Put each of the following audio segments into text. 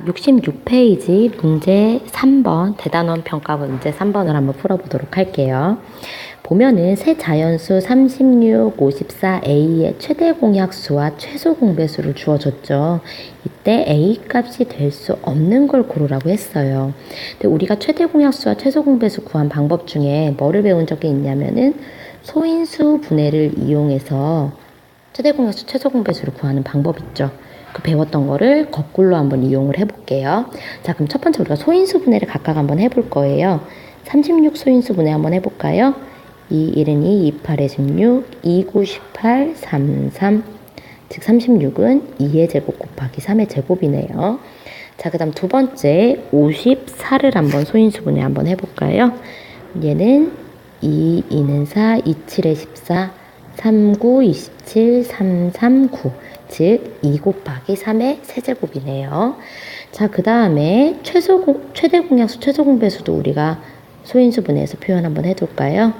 66페이지 문제 3번 대단원 평가 문제 3번을 한번 풀어보도록 할게요. 보면은 세 자연수 36, 54A의 최대 공약수와 최소 공배수를 주어줬죠. 이때 A 값이 될 수 없는 걸 고르라고 했어요. 근데 우리가 최대 공약수와 최소 공배수 구한 방법 중에 뭐를 배운 적이 있냐면은 소인수 분해를 이용해서 최대 공약수, 최소 공배수를 구하는 방법 있죠. 그 배웠던 거를 거꾸로 한번 이용을 해볼게요. 자, 그럼 첫 번째 우리가 소인수 분해를 각각 한번 해볼 거예요. 36 소인수 분해 한번 해볼까요? 2, 1은 2, 28에 16, 2, 9, 18, 3, 3. 즉 36은 2의 제곱 곱하기 3의 제곱이네요. 자, 그 다음 두 번째 54를 한번 소인수 분해 한번 해볼까요? 얘는 2, 2는 4, 2, 7에 14, 3, 9, 27, 3, 3, 9. 즉 2 곱하기 3의 세제곱이네요. 자, 그 다음에 최대 공약수, 최소 공배수도 우리가 소인수 분해해서 표현 한번 해둘까요?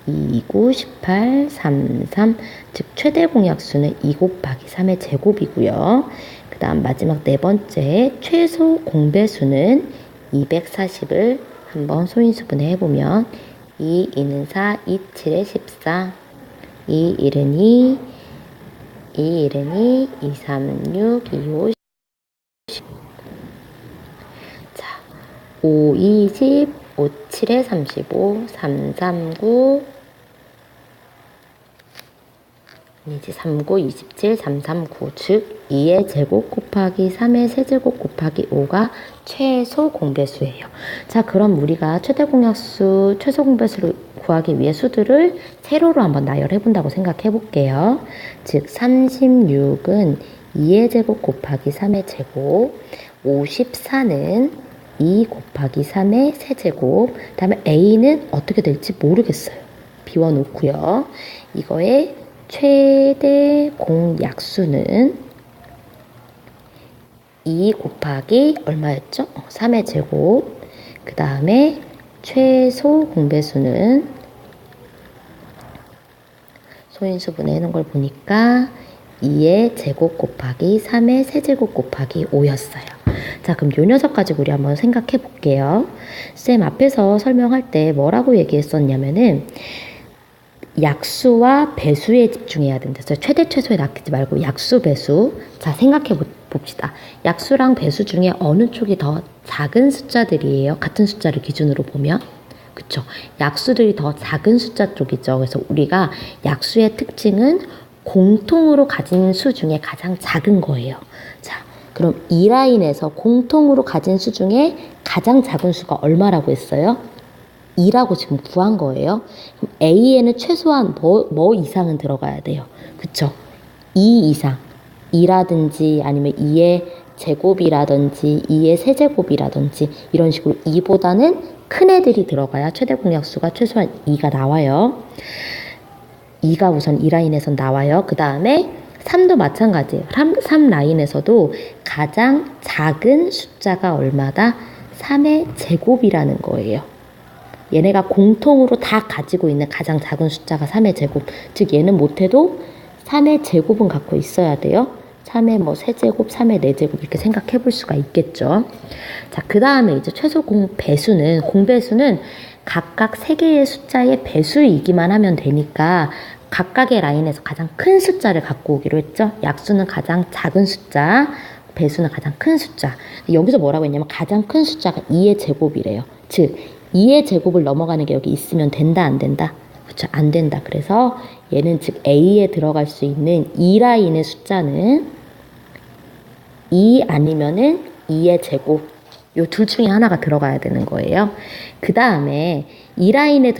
2, 9, 18, 3, 3. 즉 최대 공약수는 2 곱하기 3의 제곱이고요. 그 다음 마지막 네 번째 최소 공배수는 240을 한번 소인수 분해해보면 2, 2는 4, 2, 7에 14, 2, 1은 2, 2, 1은 2, 2, 3은 6, 2, 5, 10. 자, 5, 20, 5, 7에 35, 3, 3, 9, 3, 9, 27, 3, 3, 9. 즉, 2의 제곱 곱하기 3의 세제곱 곱하기 5가 최소 공배수예요. 자, 그럼 우리가 최대 공약수, 최소 공배수를 구하기 위해 수들을 세로로 한번 나열해 본다고 생각해 볼게요. 즉 36은 2의 제곱 곱하기 3의 제곱, 54는 2 곱하기 3의 세제곱, 그 다음에 A는 어떻게 될지 모르겠어요. 비워놓고요. 이거의 최대 공약수는 2 곱하기 얼마였죠? 3의 제곱. 그 다음에 최소 공배수는 소인수 분해하는 걸 보니까 2의 제곱 곱하기 3의 세제곱 곱하기 5였어요. 자, 그럼 요 녀석 가지고 우리 한번 생각해 볼게요. 쌤 앞에서 설명할 때 뭐라고 얘기했었냐면은 약수와 배수에 집중해야 된다. 최대 최소에 낚이지 말고 약수 배수. 자, 생각해 봅시다. 약수랑 배수 중에 어느 쪽이 더 작은 숫자들이에요? 같은 숫자를 기준으로 보면. 그쵸? 약수들이 더 작은 숫자 쪽이죠. 그래서 우리가 약수의 특징은 공통으로 가진 수 중에 가장 작은 거예요. 자, 그럼 이 라인에서 공통으로 가진 수 중에 가장 작은 수가 얼마라고 했어요? 2라고 지금 구한 거예요. 그럼 A에는 최소한 뭐 이상은 들어가야 돼요. 그쵸? 2 이상. 2라든지 아니면 2의 제곱이라든지 2의 세제곱이라든지 이런 식으로 2보다는 큰 애들이 들어가야 최대 공약수가 최소한 2가 나와요. 2가 우선 이 라인에서 나와요. 그 다음에 3도 마찬가지예요. 3 라인에서도 가장 작은 숫자가 얼마다? 3의 제곱이라는 거예요. 얘네가 공통으로 다 가지고 있는 가장 작은 숫자가 3의 제곱. 즉 얘는 못해도 3의 제곱은 갖고 있어야 돼요. 3의 뭐 세제곱, 3의 4제곱 이렇게 생각해 볼 수가 있겠죠. 자, 그 다음에 이제 최소 공배수는 각각 3개의 숫자의 배수이기만 하면 되니까 각각의 라인에서 가장 큰 숫자를 갖고 오기로 했죠. 약수는 가장 작은 숫자, 배수는 가장 큰 숫자. 여기서 뭐라고 했냐면 가장 큰 숫자가 2의 제곱이래요. 즉 2의 제곱을 넘어가는 게 여기 있으면 된다, 안 된다? 그렇죠, 안 된다. 그래서 얘는 즉 A에 들어갈 수 있는 2 라인의 숫자는 2 아니면은 2의 제곱. 요 둘 중에 하나가 들어가야 되는 거예요. 그 다음에 2라인에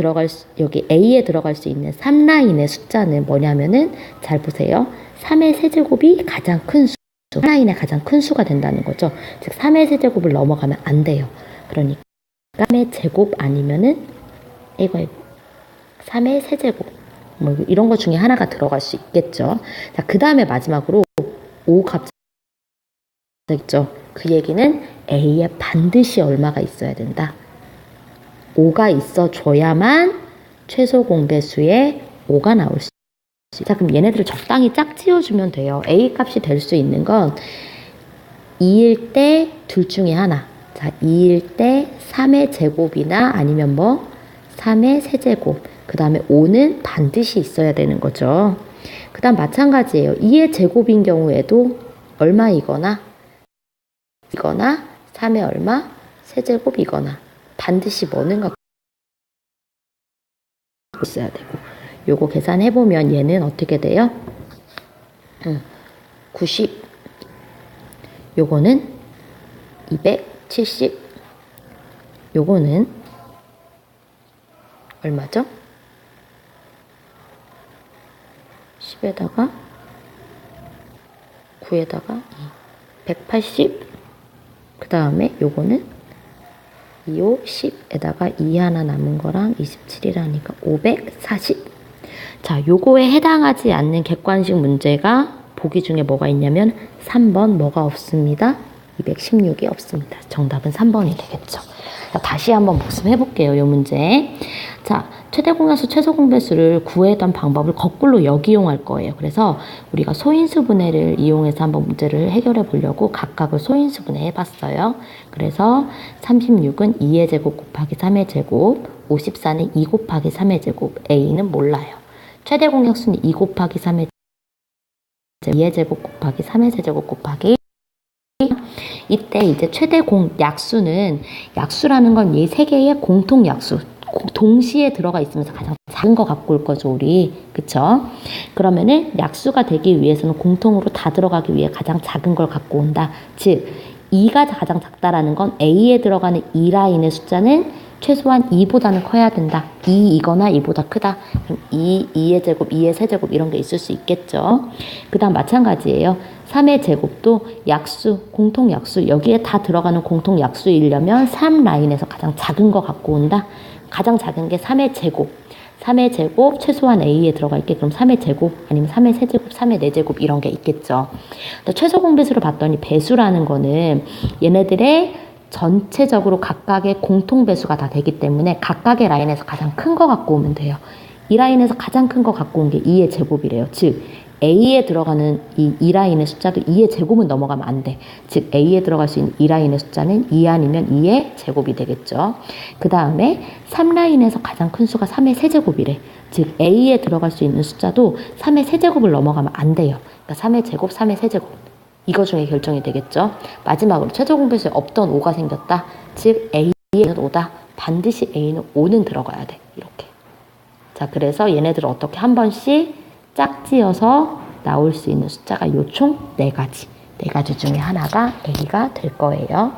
여기 A에 들어갈 수 있는 3라인의 숫자는 뭐냐면은 잘 보세요. 3의 세제곱이 가장 큰 수. 3라인의 가장 큰 수가 된다는 거죠. 즉 3의 세제곱을 넘어가면 안 돼요. 그러니까 3의 제곱 아니면은 이거 3의 세제곱 뭐 이런 것 중에 하나가 들어갈 수 있겠죠. 자, 그 다음에 마지막으로 5 값 있죠. 그 얘기는 A에 반드시 얼마가 있어야 된다. 5가 있어줘야만 최소 공배수에 5가 나올 수 있어요. 자, 그럼 얘네들을 적당히 짝지어주면 돼요. A 값이 될 수 있는 건 2일 때 둘 중에 하나. 자, 2일 때 3의 제곱이나 아니면 뭐 3의 세제곱. 그 다음에 5는 반드시 있어야 되는 거죠. 그 다음 마찬가지예요. 2의 제곱인 경우에도 얼마이거나 3의 얼마? 세제곱이거나 반드시 뭐는 갖고 있어야 되고. 요거 계산해보면 얘는 어떻게 돼요? 90. 요거는 270. 요거는 얼마죠? 10에다가 9에다가 180. 그 다음에 요거는 2, 5, 10에다가 2 하나 남은 거랑 27이라니까 540. 자, 요거에 해당하지 않는 객관식 문제가 보기 중에 뭐가 있냐면 3번 뭐가 없습니다. 216이 없습니다. 정답은 3번이 되겠죠. 자, 다시 한번 복습해 볼게요. 요 문제. 자, 최대 공약수, 최소 공배수를 구했던 방법을 거꾸로 역이용할 거예요. 그래서 우리가 소인수분해를 이용해서 한번 문제를 해결해 보려고 각각을 소인수분해 해봤어요. 그래서 36은 2의 제곱 곱하기 3의 제곱, 54는 2 곱하기 3의 제곱, A는 몰라요. 최대 공약수는 2 곱하기 3의 제곱, 2의 제곱 곱하기 3의 세제곱 곱하기 이때 이제 최대 약수는 약수라는 건 이 세 개의 공통 약수 동시에 들어가 있으면서 가장 작은 거 갖고 올 거죠, 우리. 그쵸? 그러면은 약수가 되기 위해서는 공통으로 다 들어가기 위해 가장 작은 걸 갖고 온다. 즉 2가 가장 작다라는 건 A에 들어가는 2라인의 숫자는 최소한 2보다는 커야 된다. 2이거나 2보다 크다. 그럼 2의 제곱, 2의 세제곱 이런 게 있을 수 있겠죠. 그 다음 마찬가지예요. 3의 제곱도 약수, 공통 약수, 여기에 다 들어가는 공통 약수이려면 3라인에서 가장 작은 거 갖고 온다. 가장 작은 게 3의 제곱. 3의 제곱 최소한 A에 들어가 있게. 그럼 3의 제곱 아니면 3의 세제곱, 3의 4제곱 이런 게 있겠죠. 최소 공배수를 봤더니 배수라는 거는 얘네들의 전체적으로 각각의 공통 배수가 다 되기 때문에 각각의 라인에서 가장 큰 거 갖고 오면 돼요. 이 라인에서 가장 큰 거 갖고 온 게 2의 제곱이래요. 즉 A에 들어가는 이 라인의 숫자도 2의 제곱은 넘어가면 안 돼. 즉 A에 들어갈 수 있는 이 라인의 숫자는 2 아니면 2의 제곱이 되겠죠. 그 다음에 3라인에서 가장 큰 수가 3의 세제곱이래. 즉 A에 들어갈 수 있는 숫자도 3의 세제곱을 넘어가면 안 돼요. 그러니까 3의 제곱, 3의 세제곱. 이거 중에 결정이 되겠죠. 마지막으로 최소 공배수에 없던 5가 생겼다. 즉 A는 5다. 반드시 A는 5는 들어가야 돼. 이렇게. 자, 그래서 얘네들을 어떻게 한 번씩 짝지어서 나올 수 있는 숫자가 요 총 4가지. 4가지 중에 하나가 A가 될 거예요.